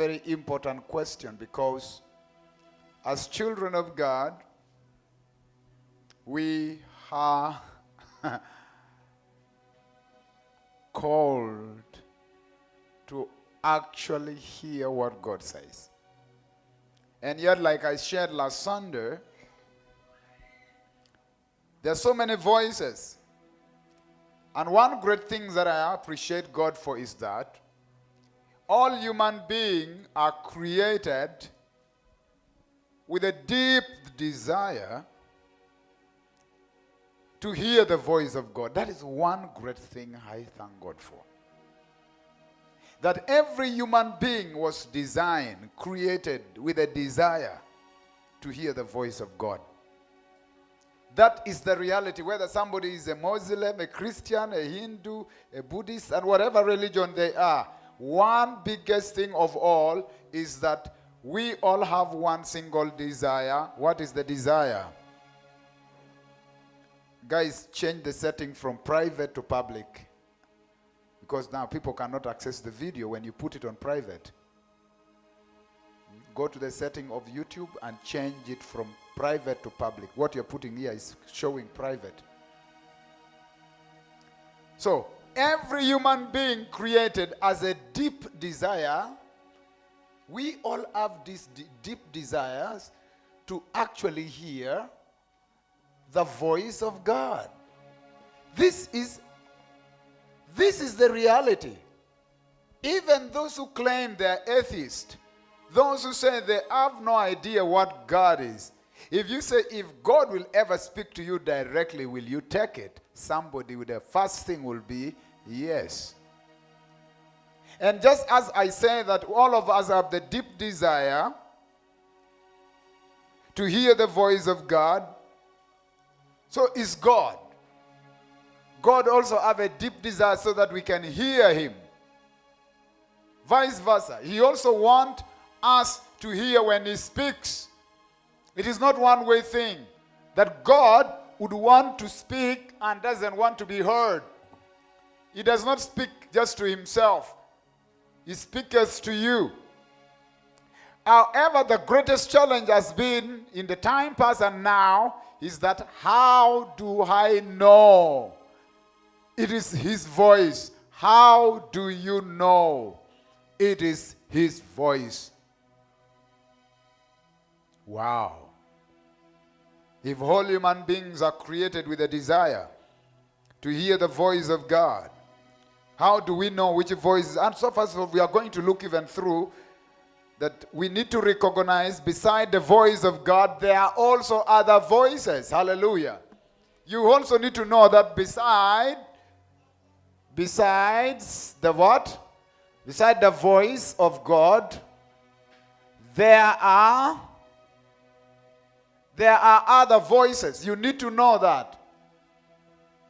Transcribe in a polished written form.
very important question, because as children of God, we are called to actually hear what God says. And yet, like I shared last Sunday, there are so many voices. And one great thing that I appreciate God for is that all human beings are created with a deep desire to hear the voice of God. That is one great thing I thank God for. That every human being was designed, created with a desire to hear the voice of God. That is the reality, whether somebody is a Muslim, a Christian, a Hindu, a Buddhist, and whatever religion they are. One biggest thing of all is that we all have one single desire. What is the desire? Guys, change the setting from private to public. Because now people cannot access the video when you put it on private. Go to the setting of YouTube and change it from private to public. What you're putting here is showing private. So, every human being created as a deep desire. We all have these deep desires to actually hear the voice of God. This is the reality. Even those who claim they're atheists, those who say they have no idea what God is, if you say, if God will ever speak to you directly, will you take it? Somebody with the first thing will be, yes. And just as I say that all of us have the deep desire to hear the voice of God, so is God. God also have a deep desire so that we can hear him. Vice versa. He also wants us to hear when he speaks. It is not one-way thing that God would want to speak and doesn't want to be heard. He does not speak just to himself. He speaks to you. However, the greatest challenge has been in the time past and now is that how do I know it is his voice? How do you know it is his voice? Wow. If all human beings are created with a desire to hear the voice of God, how do we know which voice? And so first of all, we are going to look even through that we need to recognize beside the voice of God, there are also other voices. Hallelujah. You also need to know that besides the what? Beside the voice of God, there are other voices. You need to know that.